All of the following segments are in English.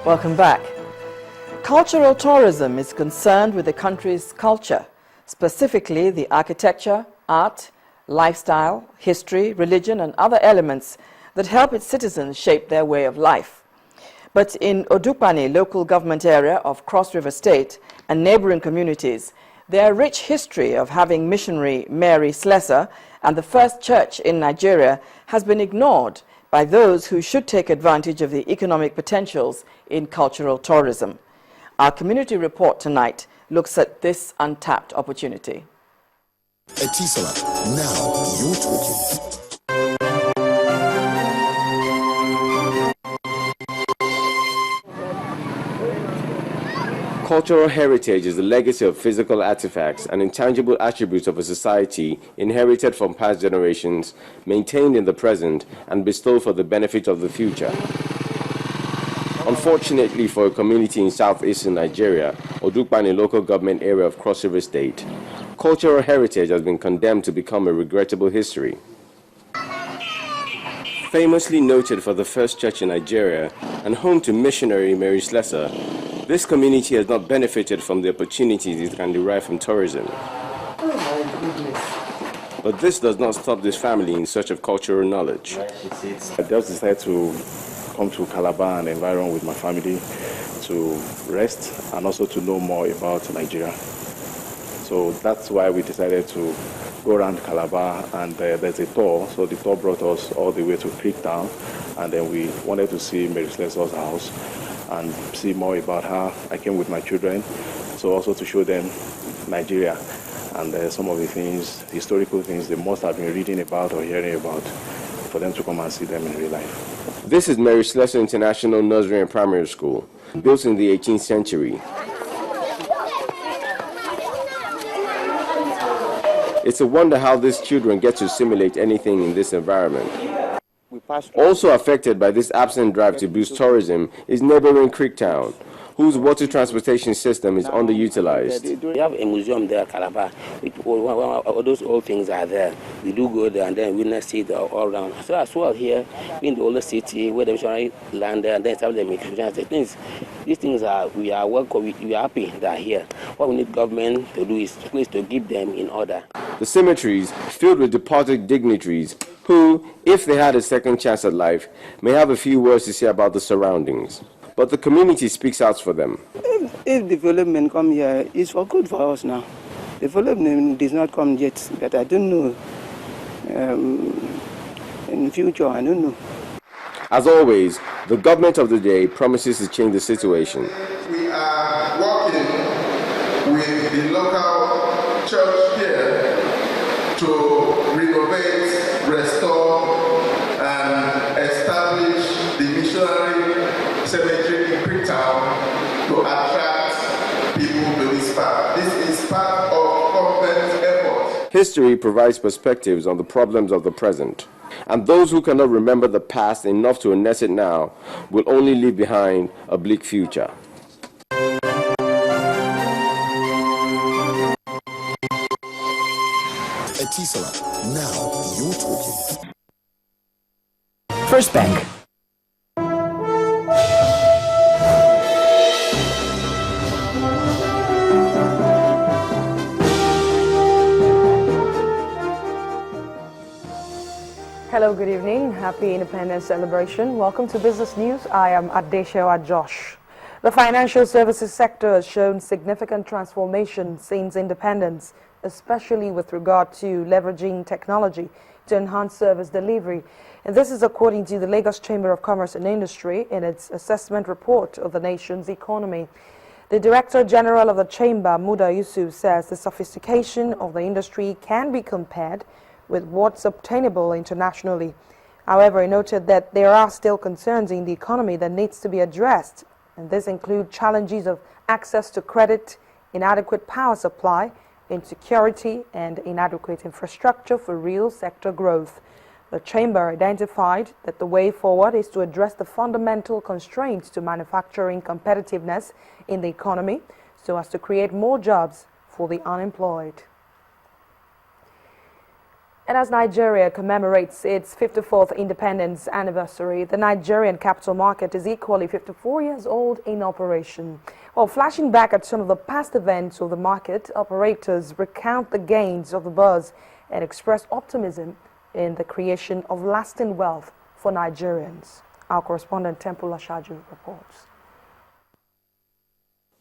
Welcome back. Cultural tourism is concerned with the country's culture, specifically the architecture, art, lifestyle, history, religion, and other elements that help its citizens shape their way of life. But in Odukpani local government area of Cross River State and neighboring communities, their rich history of having missionary Mary Slessor and the first church in Nigeria has been ignored by those who should take advantage of the economic potentials in cultural tourism. Our community report tonight looks at this untapped opportunity. Etisala, now you're talking. Cultural heritage is the legacy of physical artifacts and intangible attributes of a society inherited from past generations, maintained in the present, and bestowed for the benefit of the future. Unfortunately for a community in southeastern Nigeria, Odukpani local government area of Cross River State, cultural heritage has been condemned to become a regrettable history. Famously noted for the first church in Nigeria and home to missionary Mary Slessor, this community has not benefited from the opportunities it can derive from tourism. Oh my goodness. But this does not stop this family in search of cultural knowledge. I just decided to come to Calabar and environ with my family to rest and also to know more about Nigeria. So that's why we decided to go around Calabar, and there's a tour. So the tour brought us all the way to Creek Town, and then we wanted to see Mary Slessor's house and see more about her. I came with my children, so also to show them Nigeria and some of the things, historical things they must have been reading about or hearing about, for them to come and see them in real life. This is Mary Slessor International Nursery and Primary School, built in the 18th century. It's a wonder how these children get to assimilate anything in this environment. Also affected by this absent drive to boost tourism is neighboring Creektown, whose water transportation system is underutilized. We have a museum there, Calabar. All those old things are there. We do go there and then witness it all around. So as well here, in the old city, where the missionary land there, and then have the things. These things we are welcome. We are happy they are here. What we need government to do is please to keep them in order. The cemeteries filled with departed dignitaries who, if they had a second chance at life, may have a few words to say about the surroundings. But the community speaks out for them. If development come here, it's for good for us now. Development does not come yet, but I don't know. In future, I don't know. As always, the government of the day promises to change the situation. We are working with the local church here to renovate, restore, and establish the missionary cemetery in Creektown to attract people to this park. This is part of government effort. History provides perspectives on the problems of the present, and those who cannot remember the past enough to unearth it now will only leave behind a bleak future. Etisala, now you're talking. First Bank. Hello, good evening. Happy Independence celebration. Welcome to Business News. I am Adeshewa Josh. The financial services sector has shown significant transformation since independence, especially with regard to leveraging technology to enhance service delivery. And this is according to the Lagos Chamber of Commerce and Industry in its assessment report of the nation's economy. The Director General of the Chamber, Muda Yusuf, says the sophistication of the industry can be compared with what's obtainable internationally. However, he noted that there are still concerns in the economy that needs to be addressed, and this include challenges of access to credit, inadequate power supply, insecurity, and inadequate infrastructure for real sector growth. The Chamber identified that the way forward is to address the fundamental constraints to manufacturing competitiveness in the economy so as to create more jobs for the unemployed. And as Nigeria commemorates its 54th independence anniversary, the Nigerian capital market is equally 54 years old in operation. While flashing back at some of the past events of the market, operators recount the gains of the buzz and express optimism in the creation of lasting wealth for Nigerians. Our correspondent Temple Ashaju reports.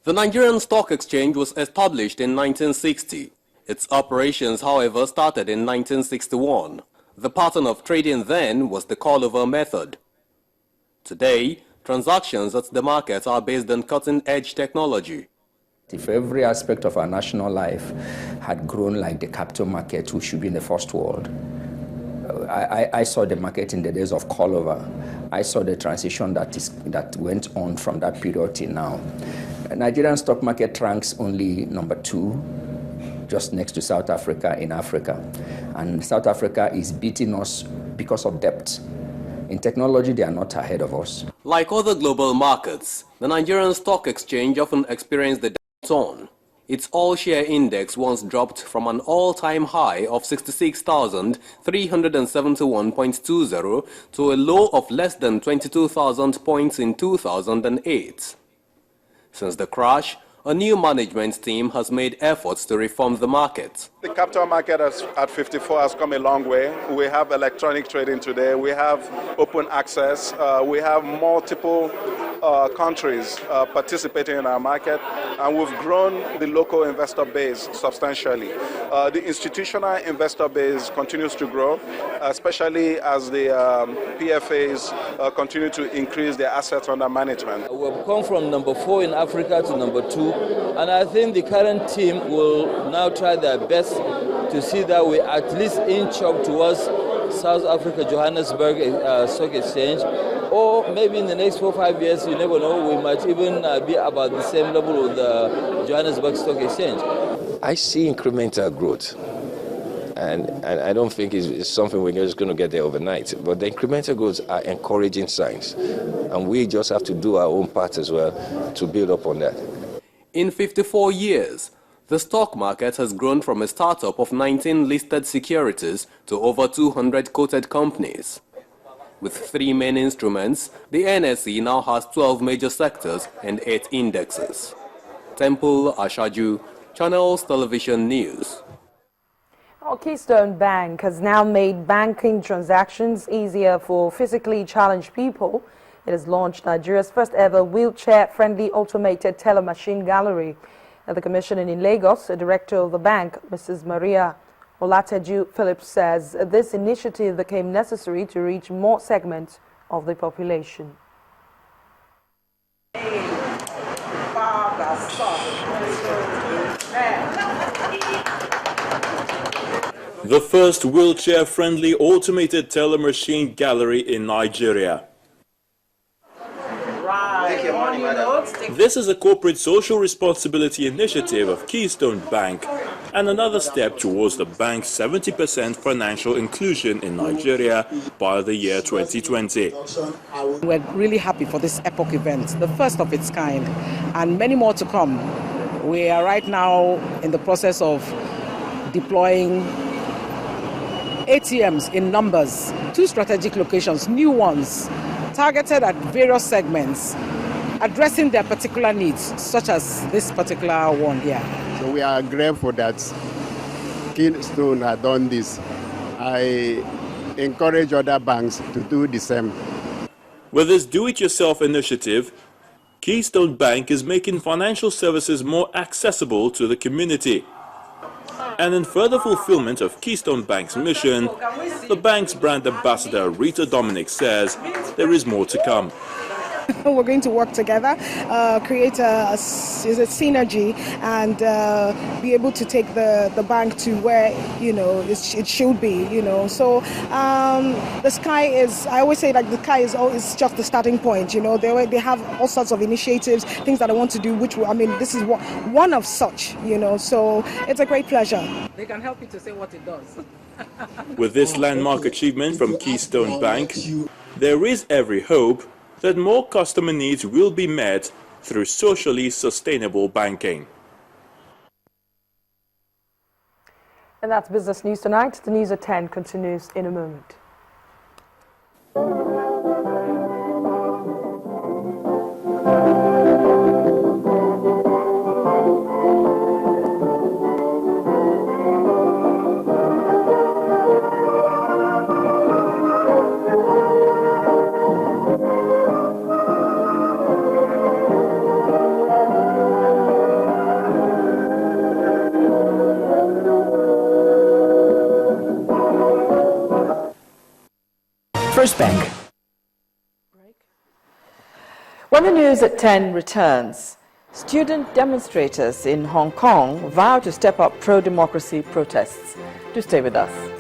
The Nigerian Stock Exchange was established in 1960. Its operations, however, started in 1961. The pattern of trading then was the call-over method. Today, transactions at the market are based on cutting-edge technology. If every aspect of our national life had grown like the capital market, we should be in the first world. I saw the market in the days of call-over. I saw the transition that went on from that period till now. Nigerian stock market ranks only number 2, just next to South Africa in Africa. And South Africa is beating us because of depth. In technology, they are not ahead of us. Like other global markets, the Nigerian Stock Exchange often experienced the downturn. Its all-share index once dropped from an all-time high of 66,371.20 to a low of less than 22,000 points in 2008. Since the crash, a new management team has made efforts to reform the market. The capital market at 54 has come a long way. We have electronic trading today. We have open access. We have multiple countries participating in our market, and we've grown the local investor base substantially. The institutional investor base continues to grow, especially as the PFAs continue to increase their assets under management. We've come from number 4 in Africa to number 2, and I think the current team will now try their best to see that we at least inch up towards South Africa, Johannesburg Stock Exchange, or maybe in the next 4 or 5 years, you never know, we might even be about the same level with the Johannesburg Stock Exchange. I see incremental growth, and I don't think it's something we're just going to get there overnight, but the incremental growth are encouraging signs, and we just have to do our own part as well to build up on that. In 54 years, the stock market has grown from a startup of 19 listed securities to over 200 quoted companies. With 3 main instruments, the NSE now has 12 major sectors and 8 indexes. Temple Ashaju, Channels Television News. Keystone Bank has now made banking transactions easier for physically challenged people. It has launched Nigeria's first ever wheelchair-friendly automated teller machine gallery. At the commissioning in Lagos, the director of the bank, Mrs. Maria Olateju Phillips, says this initiative became necessary to reach more segments of the population. The first wheelchair-friendly automated teller machine gallery in Nigeria. This is a corporate social responsibility initiative of Keystone Bank and another step towards the bank's 70% financial inclusion in Nigeria by the year 2020. We're really happy for this epoch event, the first of its kind, and many more to come. We are right now in the process of deploying ATMs in numbers, 2 strategic locations, new ones, targeted at various segments, addressing their particular needs, such as this particular one here. So we are grateful that Keystone has done this. I encourage other banks to do the same. With this do-it-yourself initiative, Keystone Bank is making financial services more accessible to the community. And in further fulfillment of Keystone Bank's mission, the bank's brand ambassador Rita Dominic says there is more to come. We're going to work together, create a synergy, and be able to take the bank to where it should be. So the sky is. I always say like the sky is just the starting point. They have all sorts of initiatives, things that I want to do. This is one of such. So it's a great pleasure. They can help you to say what it does. With this landmark achievement from Keystone Bank, there is every hope that more customer needs will be met through socially sustainable banking. And that's Business News Tonight. The news at 10 continues in a moment. First Bank. When the news at 10 returns, student demonstrators in Hong Kong vow to step up pro-democracy protests. Do stay with us.